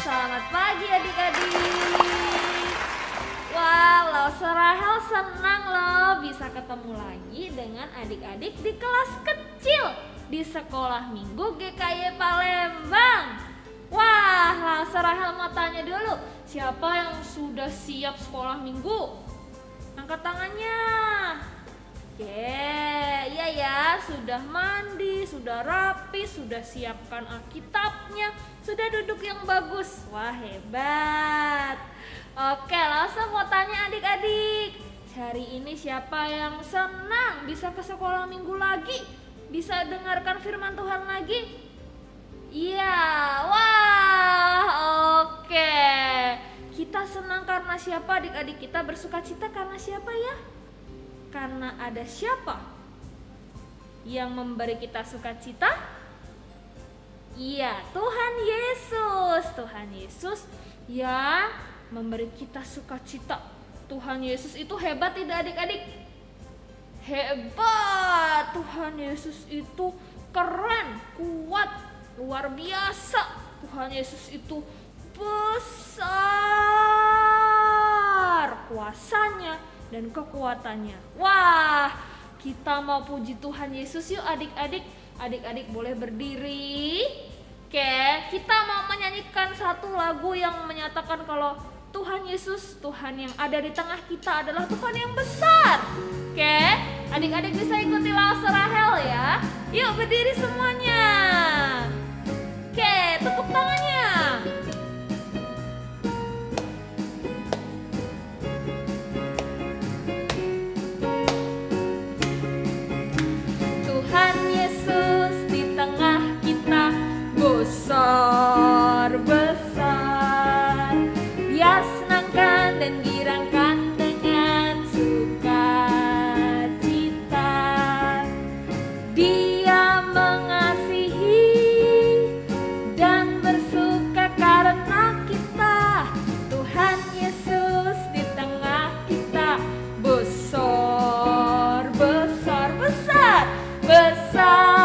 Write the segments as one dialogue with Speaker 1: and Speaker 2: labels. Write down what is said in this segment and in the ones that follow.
Speaker 1: Selamat pagi adik-adik. Wow, Lausa Rahel senang loh bisa ketemu lagi dengan adik-adik di kelas kecil di Sekolah Minggu GKY Palembang. Wah, Lausa Rahel mau tanya dulu, siapa yang sudah siap sekolah minggu? Angkat tangannya. Iya ya, sudah mandi, sudah rapi, sudah siapkan Alkitabnya, sudah duduk yang bagus. Wah, hebat. Oke, langsung mau tanya adik-adik, hari ini siapa yang senang bisa ke sekolah minggu lagi? Bisa dengarkan firman Tuhan lagi? Iya, wah, oke. Kita senang karena siapa adik-adik? Kita bersukacita karena siapa ya? Karena ada siapa yang memberi kita sukacita? Iya, Tuhan Yesus. Tuhan Yesus yang memberi kita sukacita. Tuhan Yesus itu hebat tidak adik-adik? Hebat. Tuhan Yesus itu keren, kuat, luar biasa. Tuhan Yesus itu besar kuasanya dan kekuatannya. Wah, kita mau puji Tuhan Yesus yuk adik-adik. Adik-adik boleh berdiri. Oke, kita mau menyanyikan satu lagu yang menyatakan kalau Tuhan Yesus, Tuhan yang ada di tengah kita adalah Tuhan yang besar. Oke, adik-adik bisa ikuti Lausa Rahel ya. Yuk berdiri semuanya. Oke, tepuk tangannya. Tuhan Yesus di tengah kita besar, besar. Dia senangkan dan girangkan dengan sukacita. Dia mengasihi dan bersuka karena kita. Tuhan Yesus di tengah kita besar, besar, besar, besar.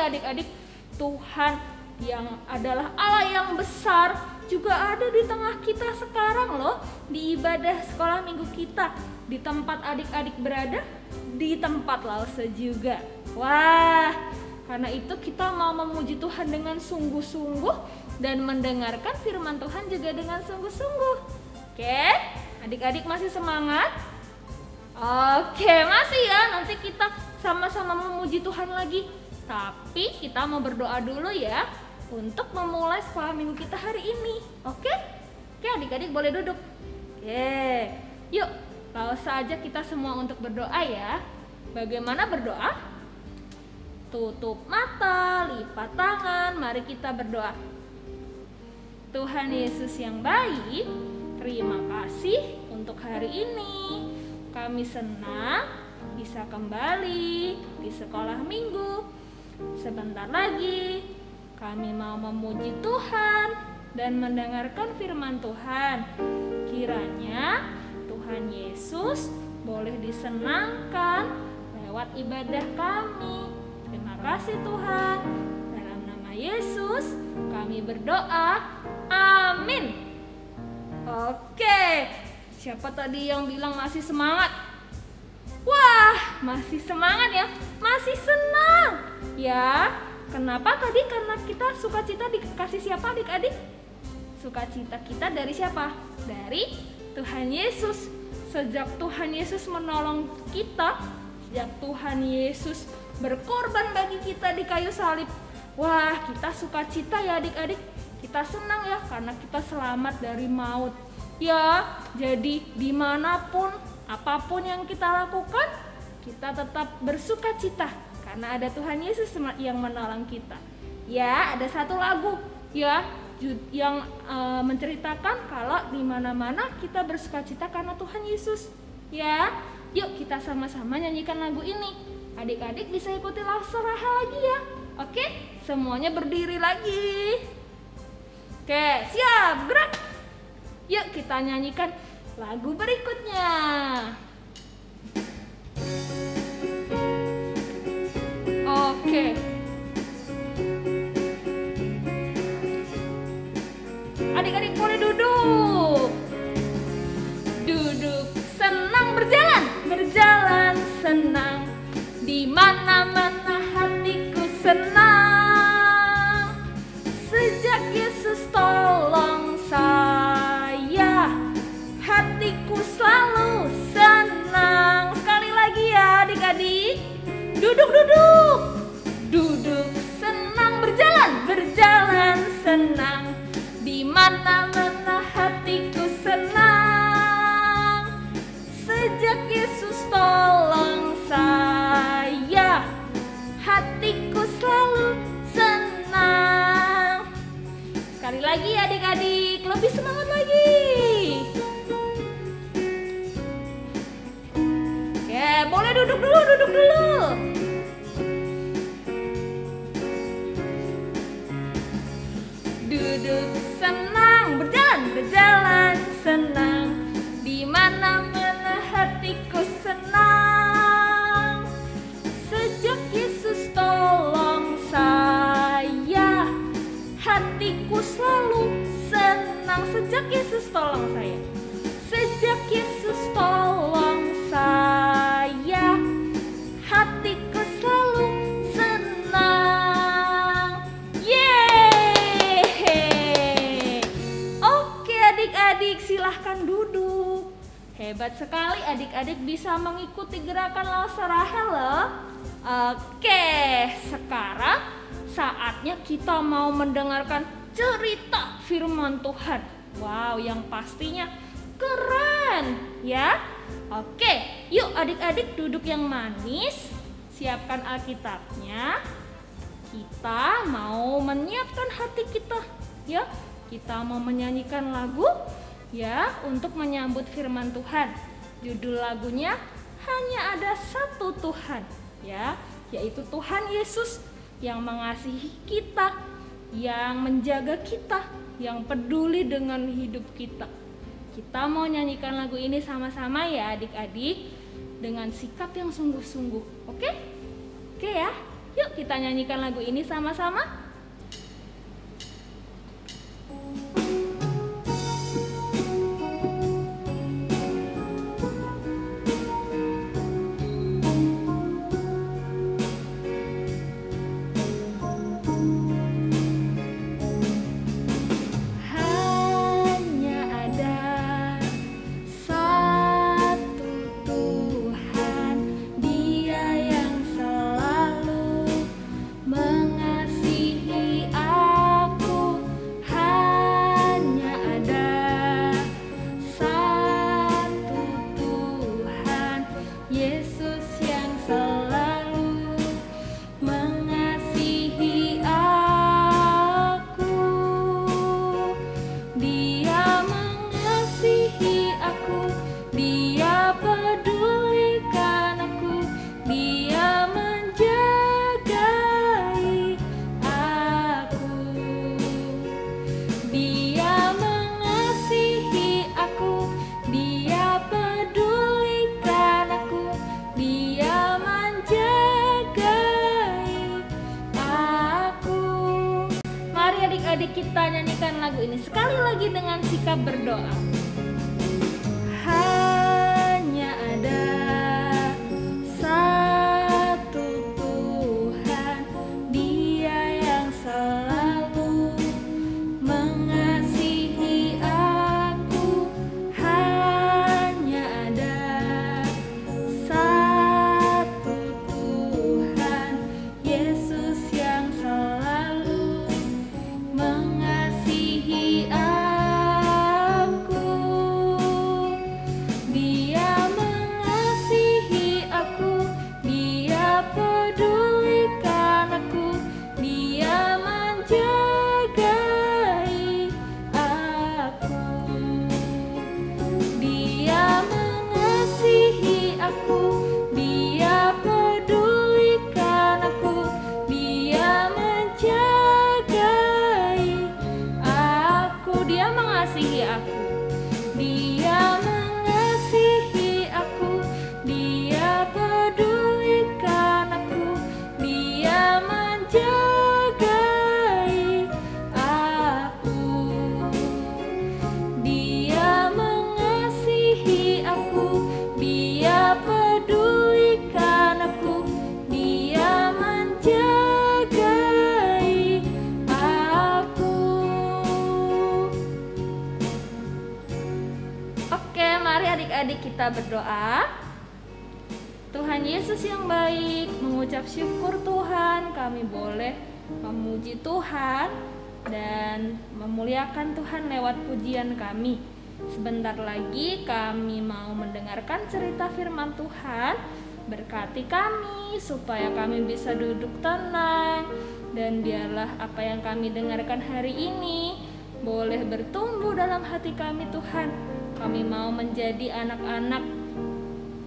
Speaker 1: Adik-adik, Tuhan yang adalah Allah yang besar juga ada di tengah kita sekarang loh, di ibadah sekolah minggu kita, di tempat adik-adik berada, di tempat Lausa juga. Wah, karena itu kita mau memuji Tuhan dengan sungguh-sungguh dan mendengarkan firman Tuhan juga dengan sungguh-sungguh. Oke, adik-adik masih semangat? Oke, masih ya, nanti kita sama-sama memuji Tuhan lagi. Tapi kita mau berdoa dulu ya untuk memulai sekolah minggu kita hari ini. Oke? Oke, adik-adik boleh duduk. Oke, yuk Lausa aja kita semua untuk berdoa ya. Bagaimana berdoa? Tutup mata, lipat tangan, mari kita berdoa. Tuhan Yesus yang baik, terima kasih untuk hari ini. Kami senang bisa kembali di sekolah minggu. Sebentar lagi kami mau memuji Tuhan dan mendengarkan firman Tuhan. Kiranya Tuhan Yesus boleh disenangkan lewat ibadah kami. Terima kasih Tuhan. Dalam nama Yesus kami berdoa. Amin. Oke, siapa tadi yang bilang masih semangat? Wah, masih semangat ya, masih senang. Ya, kenapa tadi? Karena kita sukacita dikasih siapa adik-adik? Sukacita kita dari siapa? Dari Tuhan Yesus. Sejak Tuhan Yesus menolong kita, sejak Tuhan Yesus berkorban bagi kita di kayu salib, wah, kita sukacita ya adik-adik. Kita senang ya karena kita selamat dari maut. Ya, jadi dimanapun, apapun yang kita lakukan, kita tetap bersukacita karena ada Tuhan Yesus yang menolong kita. Ya, ada satu lagu ya yang menceritakan kalau di mana-mana kita bersukacita karena Tuhan Yesus. Ya, yuk kita sama-sama nyanyikan lagu ini. Adik-adik bisa ikuti Laksar Rahel lagi ya. Oke, semuanya berdiri lagi. Oke, siap, gerak. Yuk kita nyanyikan lagu berikutnya. Oke. Adik-adik boleh duduk. Duduk senang berjalan, berjalan senang. Di mana-mana hatiku senang. Sejak Yesus tolong saya, hatiku selalu senang. Sekali lagi ya adik-adik. Duduk-duduk. Duduk senang berjalan, berjalan senang. Di mana-mana hatiku senang. Sejak Yesus tolong saya, hatiku selalu senang. Sekali lagi adik-adik, lebih semangat lagi. Oke, boleh duduk dulu, duduk dulu. Duduk senang, berjalan, berjalan senang. Di mana-mana hatiku senang. Sejak Yesus tolong saya, hatiku selalu senang. Sejak Yesus tolong saya, sejak Yesus tolong saya, hatiku selalu senang. Yeay. Oke adik-adik, silahkan duduk. Hebat sekali adik-adik bisa mengikuti gerakan Laksar Rahel loh. Oke, sekarang saatnya kita mau mendengarkan cerita firman Tuhan. Wow, yang pastinya keren ya. Oke, yuk adik-adik duduk yang manis. Siapkan Alkitabnya. Kita mau menyiapkan hati kita ya. Kita mau menyanyikan lagu ya untuk menyambut firman Tuhan. Judul lagunya Hanya Ada Satu Tuhan ya, yaitu Tuhan Yesus yang mengasihi kita, yang menjaga kita, yang peduli dengan hidup kita. Kita mau nyanyikan lagu ini sama-sama ya adik-adik, dengan sikap yang sungguh-sungguh. Oke? Oke ya, yuk kita nyanyikan lagu ini sama-sama. Mengasihi berdoa. Hanya ada satu Tuhan, Dia yang selalu mengasihi aku. Hanya ada satu Tuhan, Yesus yang selalu mengasihi aku. Dia mengasihi aku, Dia pedulikan aku, Dia menjagai aku. Dia mengasihi aku, Dia pedulikan aku, Dia menjagai aku. Dia mengasihi aku, Dia mengasihi aku, Dia pedulikan aku, Dia menjagai aku. Dia mengasihi aku, Dia pedulikan aku, Dia menjagai aku. Oke, mari adik-adik kita berdoa. Tuhan Yesus yang baik, mengucap syukur Tuhan, kami boleh memuji Tuhan dan memuliakan Tuhan lewat pujian kami. Sebentar lagi kami mau mendengarkan cerita firman Tuhan. Berkati kami supaya kami bisa duduk tenang, dan biarlah apa yang kami dengarkan hari ini boleh bertumbuh dalam hati kami Tuhan. Kami mau menjadi anak-anak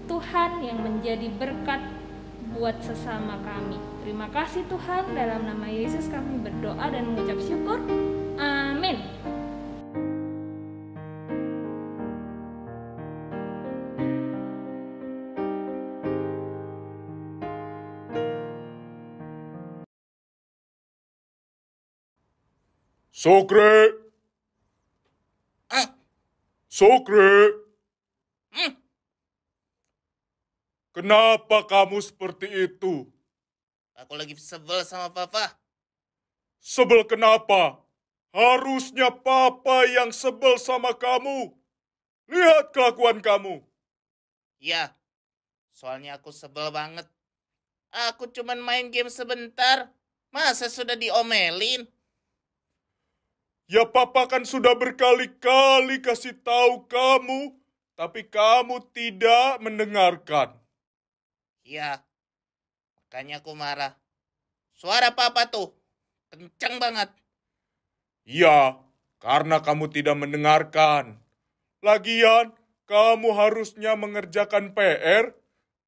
Speaker 1: Tuhan yang menjadi berkat buat sesama kami. Terima kasih Tuhan, dalam nama Yesus kami berdoa dan mengucap syukur. Amin.
Speaker 2: Sokre, Sokre, kenapa kamu seperti itu?
Speaker 3: Aku lagi sebel sama Papa.
Speaker 2: Sebel kenapa? Harusnya Papa yang sebel sama kamu. Lihat kelakuan kamu.
Speaker 3: Ya, soalnya aku sebel banget. Aku cuman main game sebentar. Masa sudah diomelin?
Speaker 2: Ya Papa kan sudah berkali-kali kasih tahu kamu, tapi kamu tidak mendengarkan.
Speaker 3: Ya, makanya aku marah. Suara Papa tuh kencang banget.
Speaker 2: Ya, karena kamu tidak mendengarkan. Lagian, kamu harusnya mengerjakan PR,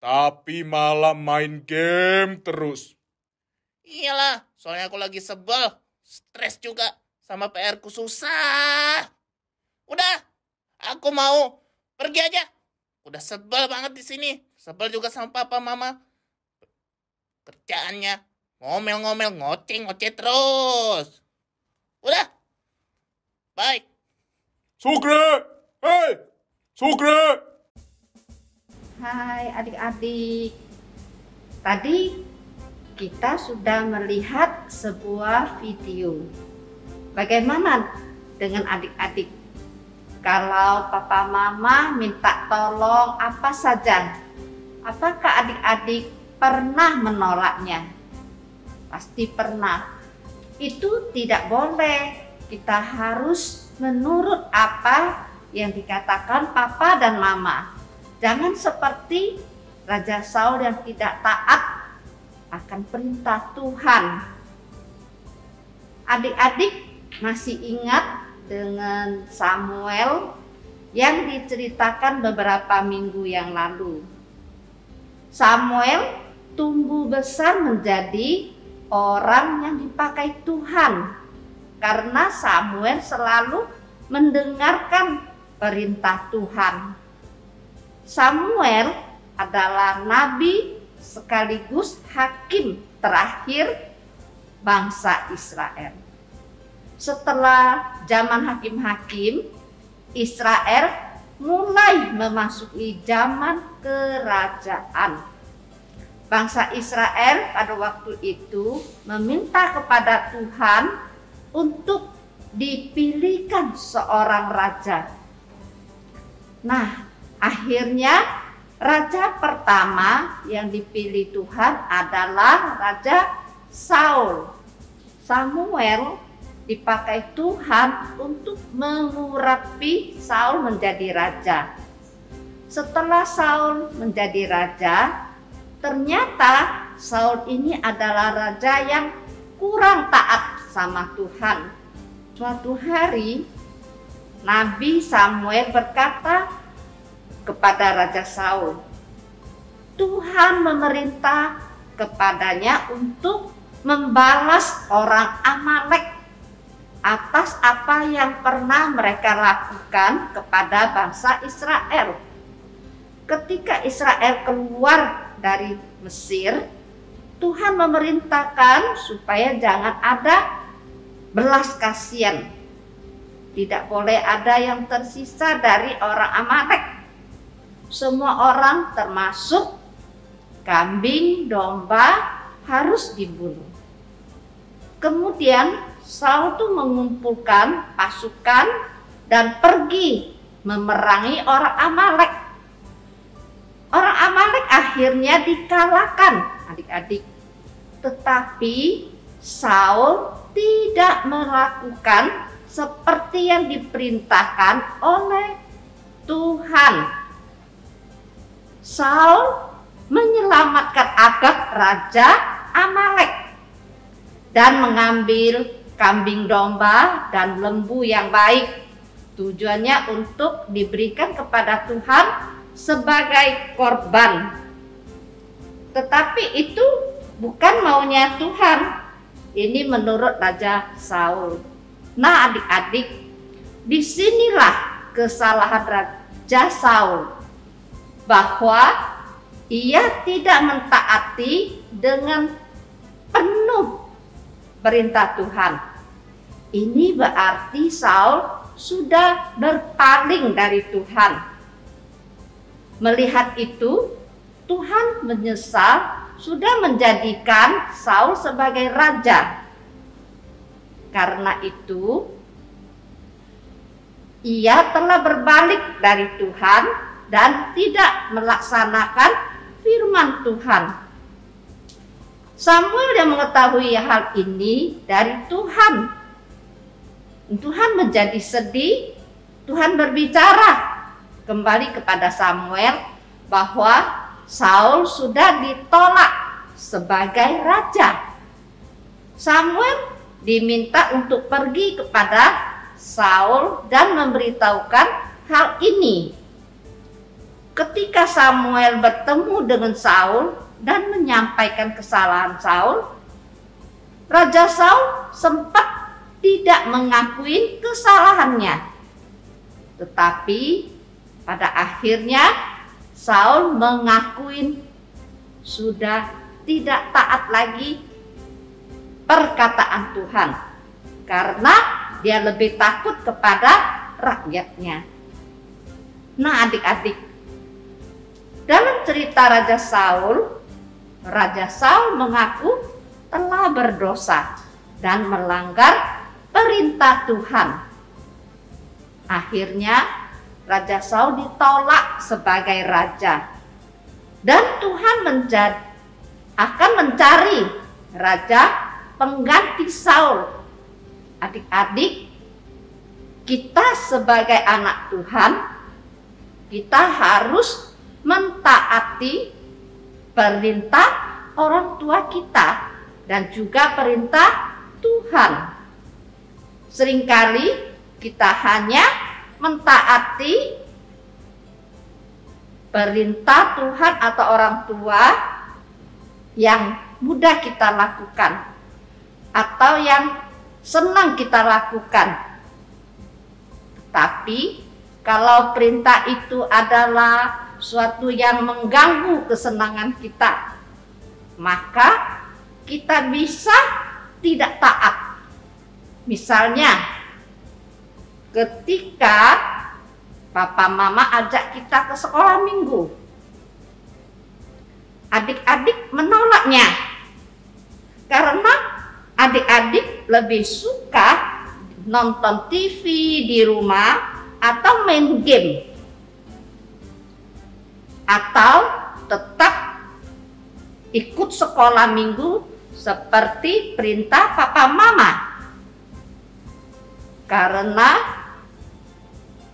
Speaker 2: tapi malah main game terus.
Speaker 3: Iyalah, soalnya aku lagi sebel. Stres juga. Sama PR-ku susah. Udah, aku mau pergi aja. Udah sebel banget di sini. Sebel juga sama papa mama. Kerjaannya ngomel-ngomel, ngoceh-ngoceh terus. Udah. Bye.
Speaker 2: Sukre! Hei! Sukre!
Speaker 4: Hai adik-adik. Tadi kita sudah melihat sebuah video. Bagaimana dengan adik-adik? Kalau papa mama minta tolong apa saja, apakah adik-adik pernah menolaknya? Pasti pernah. Itu tidak boleh. Kita harus menurut apa yang dikatakan papa dan mama. Jangan seperti Raja Saul yang tidak taat akan perintah Tuhan. Adik-adik masih ingat dengan Samuel yang diceritakan beberapa minggu yang lalu. Samuel tumbuh besar menjadi orang yang dipakai Tuhan karena Samuel selalu mendengarkan perintah Tuhan. Samuel adalah nabi sekaligus hakim terakhir bangsa Israel. Setelah zaman hakim-hakim, Israel mulai memasuki zaman kerajaan. Bangsa Israel pada waktu itu meminta kepada Tuhan untuk dipilihkan seorang raja. Nah, akhirnya raja pertama yang dipilih Tuhan adalah Raja Saul. Samuel dipakai Tuhan untuk mengurapi Saul menjadi raja. Setelah Saul menjadi raja, ternyata Saul ini adalah raja yang kurang taat sama Tuhan. Suatu hari Nabi Samuel berkata kepada Raja Saul, Tuhan memerintah kepadanya untuk membalas orang Amalek atas apa yang pernah mereka lakukan kepada bangsa Israel. Ketika Israel keluar dari Mesir, Tuhan memerintahkan supaya jangan ada belas kasihan. Tidak boleh ada yang tersisa dari orang Amalek. Semua orang termasuk kambing, domba harus dibunuh. Kemudian Saul itu mengumpulkan pasukan dan pergi memerangi orang Amalek. Orang Amalek akhirnya dikalahkan, adik-adik. Tetapi Saul tidak melakukan seperti yang diperintahkan oleh Tuhan. Saul menyelamatkan Agag, raja Amalek, dan mengambil kambing domba dan lembu yang baik. Tujuannya untuk diberikan kepada Tuhan sebagai korban. Tetapi itu bukan maunya Tuhan. Ini menurut Raja Saul. Nah, adik-adik, disinilah kesalahan Raja Saul, bahwa ia tidak mentaati dengan penuh perintah Tuhan. Ini berarti Saul sudah berpaling dari Tuhan. Melihat itu, Tuhan menyesal sudah menjadikan Saul sebagai raja. Karena itu, ia telah berbalik dari Tuhan dan tidak melaksanakan firman Tuhan. Samuel yang mengetahui hal ini dari Tuhan. Tuhan menjadi sedih. Tuhan berbicara kembali kepada Samuel bahwa Saul sudah ditolak sebagai raja. Samuel diminta untuk pergi kepada Saul dan memberitahukan hal ini. Ketika Samuel bertemu dengan Saul dan menyampaikan kesalahan Saul, Raja Saul sempat tidak mengakui kesalahannya. Tetapi pada akhirnya Saul mengakui sudah tidak taat lagi perkataan Tuhan, karena dia lebih takut kepada rakyatnya. Nah, adik-adik, dalam cerita Raja Saul mengaku telah berdosa dan melanggar perintah Tuhan. Akhirnya Raja Saul ditolak sebagai raja, dan Tuhan akan mencari raja pengganti Saul. Adik-adik, kita sebagai anak Tuhan, kita harus mentaati perintah orang tua kita dan juga perintah Tuhan. Seringkali kita hanya mentaati perintah Tuhan atau orang tua yang mudah kita lakukan atau yang senang kita lakukan. Tapi kalau perintah itu adalah suatu yang mengganggu kesenangan kita, maka kita bisa tidak taat. Misalnya, ketika Papa Mama ajak kita ke sekolah minggu. Adik-adik menolaknya karena adik-adik lebih suka nonton TV di rumah atau main game, atau tetap ikut sekolah minggu seperti perintah Papa Mama. Karena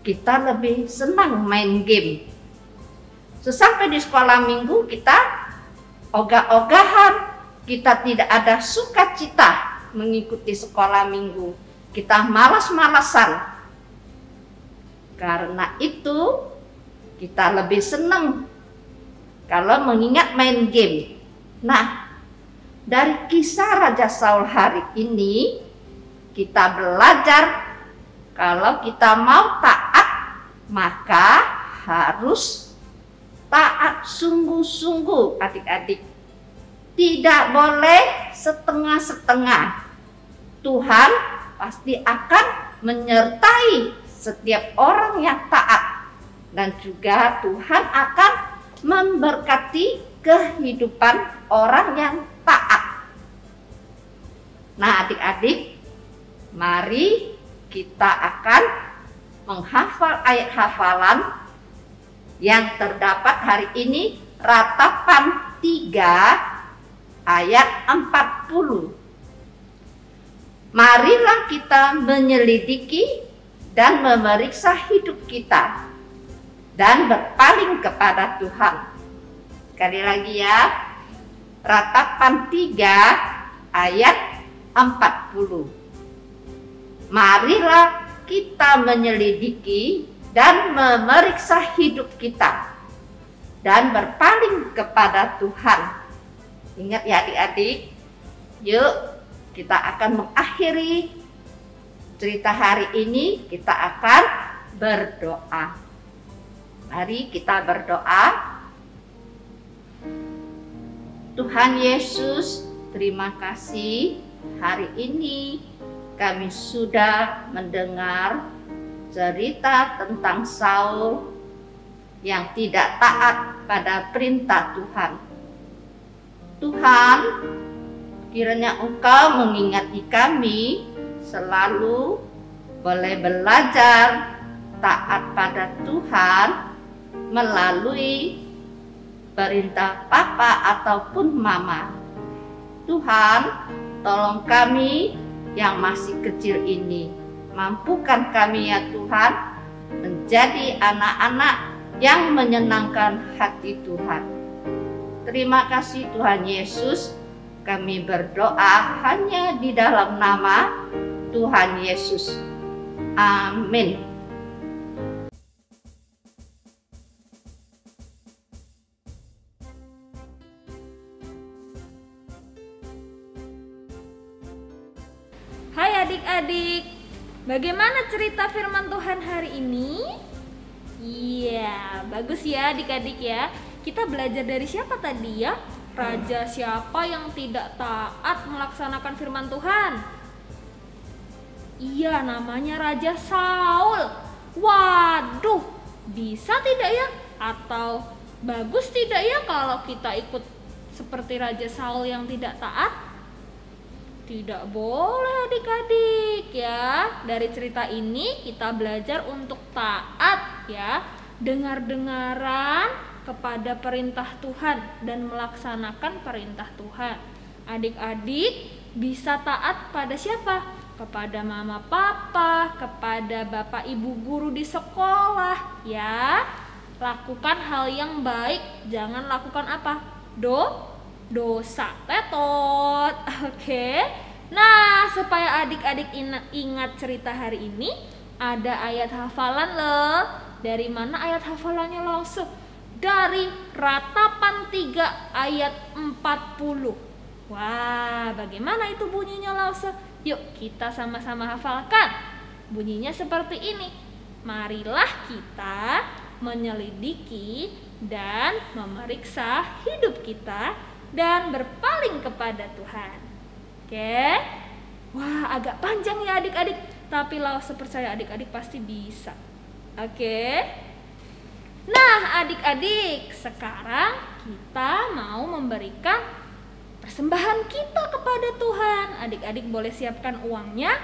Speaker 4: kita lebih senang main game. Sesampai di sekolah minggu kita ogah-ogahan, kita tidak ada sukacita mengikuti sekolah minggu. Kita malas-malasan. Karena itu kita lebih senang kalau mengingat main game. Nah, dari kisah Raja Saul hari ini kita belajar kalau kita mau taat, maka harus taat sungguh-sungguh adik-adik. Tidak boleh setengah-setengah. Tuhan pasti akan menyertai setiap orang yang taat. Dan juga Tuhan akan memberkati kehidupan orang yang taat. Nah adik-adik, mari kita akan menghafal ayat hafalan yang terdapat hari ini, Ratapan 3 ayat 40. Marilah kita menyelidiki dan memeriksa hidup kita dan berpaling kepada Tuhan. Sekali lagi ya, Ratapan 3 ayat 40. Marilah kita menyelidiki dan memeriksa hidup kita dan berpaling kepada Tuhan. Ingat ya adik-adik, yuk kita akan mengakhiri cerita hari ini, kita akan berdoa. Mari kita berdoa. Tuhan Yesus, terima kasih hari ini kami sudah mendengar cerita tentang Saul yang tidak taat pada perintah Tuhan. Tuhan, kiranya Engkau mengingati kami selalu boleh belajar taat pada Tuhan melalui perintah Papa ataupun Mama. Tuhan, tolong kami yang masih kecil ini, mampukan kami ya Tuhan menjadi anak-anak yang menyenangkan hati Tuhan. Terima kasih Tuhan Yesus, kami berdoa hanya di dalam nama Tuhan Yesus. Amin.
Speaker 1: Hai adik-adik, bagaimana cerita firman Tuhan hari ini? Iya, bagus ya adik-adik ya. Kita belajar dari siapa tadi ya? Raja siapa yang tidak taat melaksanakan firman Tuhan? Iya, namanya Raja Saul. Waduh, bisa tidak ya? Atau bagus tidak ya kalau kita ikut seperti Raja Saul yang tidak taat? Tidak boleh adik-adik ya. Dari cerita ini kita belajar untuk taat ya, dengar-dengaran kepada perintah Tuhan dan melaksanakan perintah Tuhan. Adik-adik bisa taat pada siapa? Kepada mama papa, kepada bapak ibu guru di sekolah ya. Lakukan hal yang baik, jangan lakukan apa? Dosa tetot. Oke. Nah, supaya adik-adik ingat cerita hari ini, ada ayat hafalan loh. Dari mana ayat hafalannya langsung? Dari Ratapan 3 ayat 40. Wah, bagaimana itu bunyinya langsung? Yuk kita sama-sama hafalkan. Bunyinya seperti ini. Marilah kita menyelidiki dan memeriksa hidup kita dan berpaling kepada Tuhan. Oke. Wah, agak panjang ya adik-adik, tapi Lause percaya adik-adik pasti bisa. Oke. Nah, adik-adik, sekarang kita mau memberikan persembahan kita kepada Tuhan. Adik-adik boleh siapkan uangnya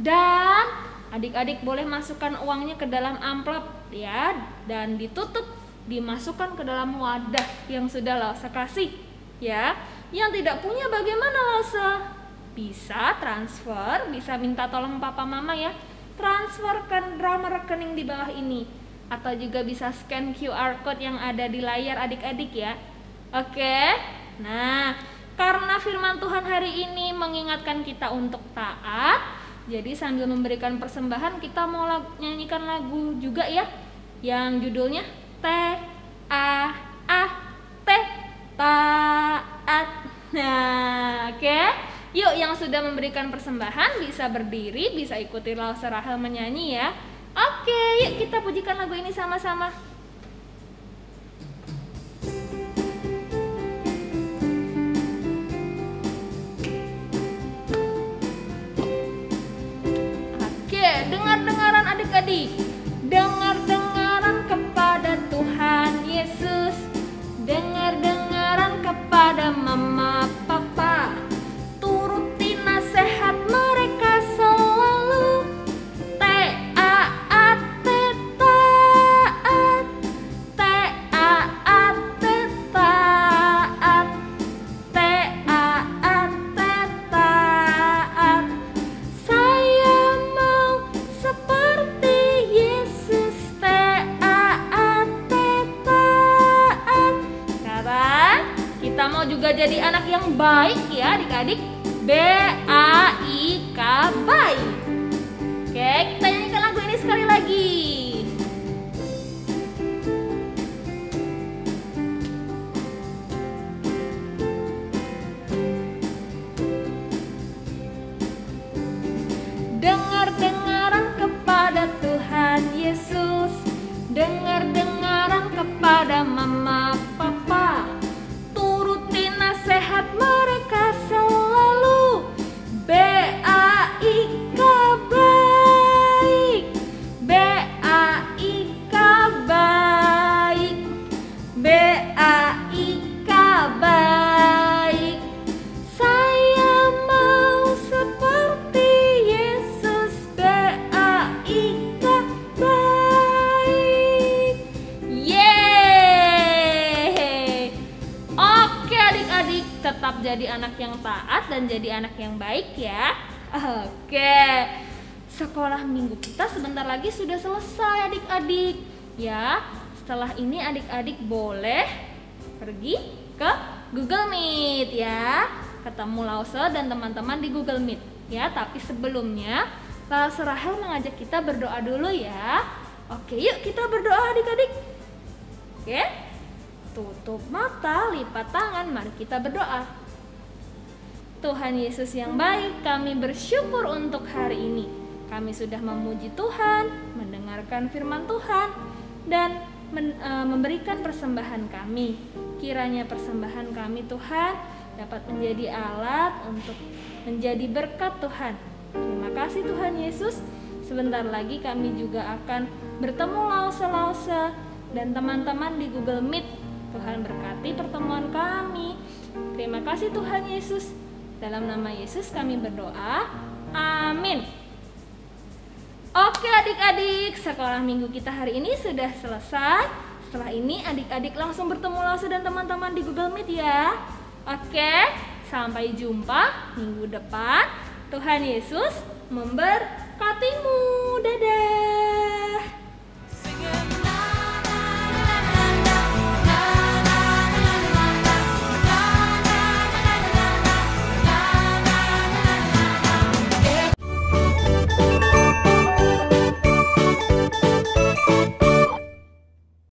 Speaker 1: dan adik-adik boleh masukkan uangnya ke dalam amplop ya, dan ditutup, dimasukkan ke dalam wadah yang sudah Lause kasih ya. Yang tidak punya bagaimana Lause? Bisa transfer, bisa minta tolong papa mama ya, transfer ke nomor rekening di bawah ini, atau juga bisa scan QR code yang ada di layar adik-adik ya. Oke. Nah, karena firman Tuhan hari ini mengingatkan kita untuk taat, jadi sambil memberikan persembahan kita mau nyanyikan lagu juga ya, yang judulnya T-A-A-T, taat. Nah, oke. Yuk, yang sudah memberikan persembahan bisa berdiri, bisa ikuti Lause Rahel menyanyi ya. Oke, yuk kita pujikan lagu ini sama-sama. Dengar-dengaran adik-adik, dengar-dengaran kepada Tuhan Yesus, dengar-dengaran kepada mama papa, turuti nasihat mereka selalu. T-A-A-T, taat, T-A-A-T, taat, T-A-A-T, taat. Saya mau seperti Yesus, T-A-A-T, taat. Sekarang kita mau juga jadi anak yang baik ya adik-adik. B-A-I-K, baik. Oke, kita nyanyikan lagu ini sekali lagi. Dengar-dengaran kepada Tuhan Yesus, dengar-dengaran kepada mama papa, turuti nasihat mereka selalu. B-A-I-K, baik, B-A-I-K, baik, B-A-I-K, baik. Saya mau seperti Yesus, B-A-I-K, baik. Yeay. Oke adik-adik, tetap jadi anak yang taat dan jadi anak yang baik ya. Oke, sekolah minggu kita sebentar lagi sudah selesai adik-adik ya. Setelah ini adik-adik boleh pergi ke Google Meet ya, ketemu Lause dan teman-teman di Google Meet ya. Tapi sebelumnya Lause Rahel mengajak kita berdoa dulu ya. Oke, yuk kita berdoa adik-adik. Oke, tutup mata, lipat tangan, mari kita berdoa. Tuhan Yesus yang baik, kami bersyukur untuk hari ini. Kami sudah memuji Tuhan, mendengarkan firman Tuhan, dan memberikan persembahan kami. Kiranya persembahan kami Tuhan dapat menjadi alat untuk menjadi berkat Tuhan. Terima kasih Tuhan Yesus. Sebentar lagi kami juga akan bertemu Lause-Lause dan teman-teman di Google Meet. Tuhan berkati pertemuan kami. Terima kasih Tuhan Yesus. Dalam nama Yesus kami berdoa. Amin. Oke adik-adik, sekolah minggu kita hari ini sudah selesai. Setelah ini adik-adik langsung bertemu Lause dan teman-teman di Google Meet ya. Oke, sampai jumpa minggu depan. Tuhan Yesus memberkatimu. Dadah.